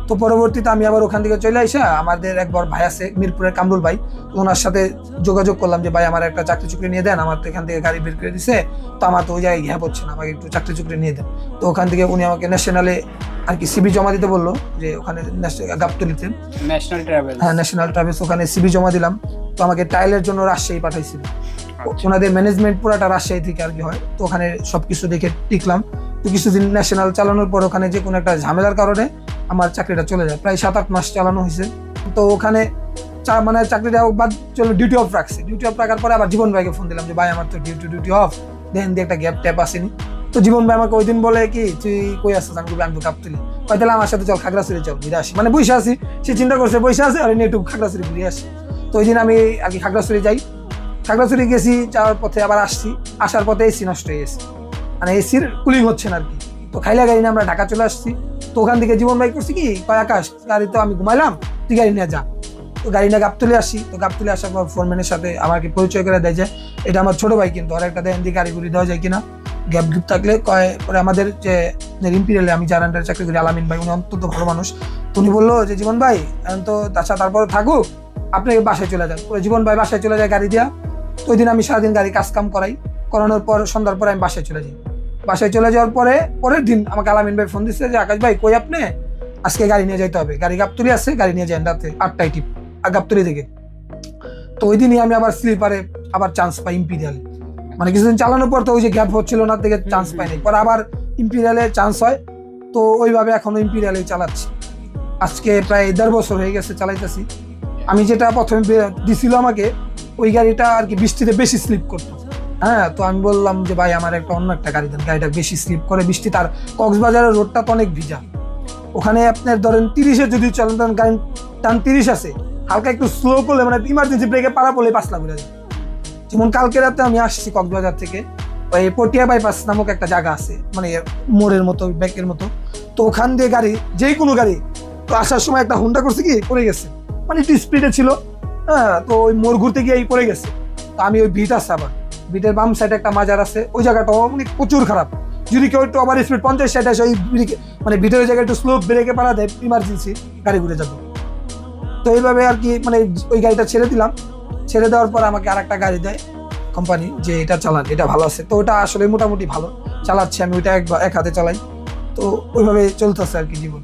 তো পরবর্তীতে আমি আবার ওখান থেকে চলে আসা আমাদের এক বড় ভাই আছে মিরপুরের কামরুল ভাই, ওনার সাথে যোগাযোগ করলাম যে ভাই আমার একটা চাকরি চুকরি নিয়ে দেন, আমার তো এখান থেকে গাড়ি বের করে দিছে, তো আমার তো ওই জায়গায় ঘ্যাপ হচ্ছে না, আমাকে একটু চাকরি চুকরি নিয়ে দেন। তো ওখান থেকে উনি আমাকে ন্যাশনালে আর কি সিবি জমা দিতে বললো, যে ওখানে গাবতলীতে ন্যাশনাল ট্রাভেল, হ্যাঁ ন্যাশনাল ট্রাভেলস, ওখানে সিবি জমা দিলাম। তো আমাকে ট্রায়ালের জন্য রাজশাহী পাঠাইছিল, ওনাদের ম্যানেজমেন্ট পুরাটা রাজশাহী থেকে আর কি হয়। তো ওখানে সবকিছু দেখে টিকলাম। তো কিছুদিন ন্যাশনাল চালানোর পর ওখানে যে কোনো একটা ঝামেলার কারণে আমার চাকরিটা চলে যায়, প্রায় 7-8 মাস চালানো হয়েছে। তো ওখানে মানে চাকরিটা বাদ চলো, ডিউটি অফ রাখছে। ডিউটি অফ রাখার পরে আবার জীবন ভাইকে ফোন দিলাম যে ভাই আমার তো ডিউটি অফ, দেন দিয়ে একটা গ্যাপ ট্যাপ আসেনি। তো জীবন ভাই আমাকে ওই দিন বলে কি তুই কই আসছিস, আমি তো গাবতলী, কয় তাহলে আমার সাথে চল খাগড়াছড়ি চল ঘুরে আসি, মানে বসে আসি, সে চিন্তা করছে বসে আছে আর একটু খাগড়াছড়ি ঘুরে আসি। তো ওই দিন আমি আর কি খাগড়াছড়ি যাই, খাগড়াছড়ি গেছি, যাওয়ার পথে আবার আসছি, আসার পথে এসি নষ্ট হয়ে গেছে, মানে এসির কুলিং হচ্ছে না আর কি। তো খাইলা গাড়ি নিয়ে আমরা ঢাকা চলে আসছি। তো ওখান থেকে জীবন ভাই করছি কি, কয় আকাশ গাড়ি তো আমি ঘুমাইলাম, তুই গাড়ি নিয়ে যা। তো গাড়ি নিয়ে গাবতলী আসি। তো গাবতলী আসার পর ফোরম্যানের সাথে আমাকে পরিচয় করে দেয় যে এটা আমার ছোট ভাই, কিন্তু আর একটা দেন দিয়ে গাড়ি ঘুরি দেওয়া যায় কিনা, গ্যাপ গ্যাপ থাকলে কয়। পরে আমাদের যে ইম্পিরিয়ালে আমি যার আন্ডারে চাকরি করি আলামিন ভাই, উনি অন্তত ভালো মানুষ, তো উনি বললো যে জীবন ভাই তো আচ্ছা তারপরে থাকুক, আপনি বাসায় চলে যান। পরে জীবন ভাই বাসায় চলে যায় গাড়ি দিয়া। তো ওই দিন আমি সারাদিন গাড়ি কাজ কাম করানোর পর সন্ধ্যার পরে আমি বাসায় চলে যাই। বাসায় চলে যাওয়ার পরে পরের দিন আমাকে আলামিন ভাই ফোন দিচ্ছে যে আকাশ ভাই কই আপনি, আজকে গাড়ি নিয়ে যেতে হবে, গাড়ি গাবতলী আছে, গাড়ি নিয়ে যান রাতে 8টায় টিপ গাবতলী থেকে। তো ওই দিনই আমি আবার স্লিপারে আবার চান্স পাই ইম্পিরিয়ালে, মানে কিছুদিন চালানোর পর তো ওই যে গ্যাপ হচ্ছিল না থেকে চান্স পাই নাই, পরে আবার ইম্পিরিয়ালে চান্স হয়। তো ওইভাবে এখনো ইম্পিরিয়ালে চালাচ্ছি, আজকে প্রায় 1.5 বছর হয়ে গেছে চালাইতেছি। আমি যেটা প্রথমে দিছিল আমাকে ওই গাড়িটা আর কি বৃষ্টিতে বেশি স্লিপ করতো, হ্যাঁ। তো আমি বললাম যে ভাই আমার একটা অন্য একটা গাড়ি দেন, গাড়িটা বেশি স্লিপ করে বৃষ্টি, তার কক্সবাজারের রোডটা তো অনেক ভিজা, ওখানে আপনার ধরেন 30-এ যদি চলেন তখন গাড়ি টান 30 আছে, হালকা একটু স্লো করলে মানে ইমার্জেন্সি ব্রেকে পাড়া পড়লে 5 লাখ ঘুরে যায়। যেমন কালকে রাতে আমি আসছি কক্সবাজার থেকে, ওই পটিয়া বাইপাস নামক একটা জায়গা আছে, মানে মোড়ের মতো ব্যাকের মতো, তো ওখান দিয়ে গাড়ি যে কোনো গাড়ি, তো আসার সময় একটা হুন্ডা করছে কি পড়ে গেছে, মানে একটু স্পিডে ছিল, হ্যাঁ। তো ওই মোড় ঘুরতে গিয়ে পড়ে গেছে। তো আমি ওই ভিট আছে, আবার ভিটের বাম সাইডে একটা মাজার আছে, ওই জায়গাটাও মানে প্রচুর খারাপ, যদি কেউ একটু আবার স্পিড 50-60 আসে ওই মানে ভিটের জায়গায় একটু স্লো ব্রেকে পাড়া দেয়, ইমার্জেন্সি গাড়ি ঘুরে যাবে। তো এইভাবে আর কি মানে ওই গাড়িটা ছেড়ে দিলাম, ছেড়ে দেওয়ার পর আমাকে আর একটা গাড়ি দেয় কোম্পানি, যে এটা চালান, এটা ভালো আছে। তো ওটা আসলে মোটামুটি ভালো চালাচ্ছি আমি, ওইটা এক হাতে চালাই। তো ওইভাবে চলতেছে আর কি জীবন।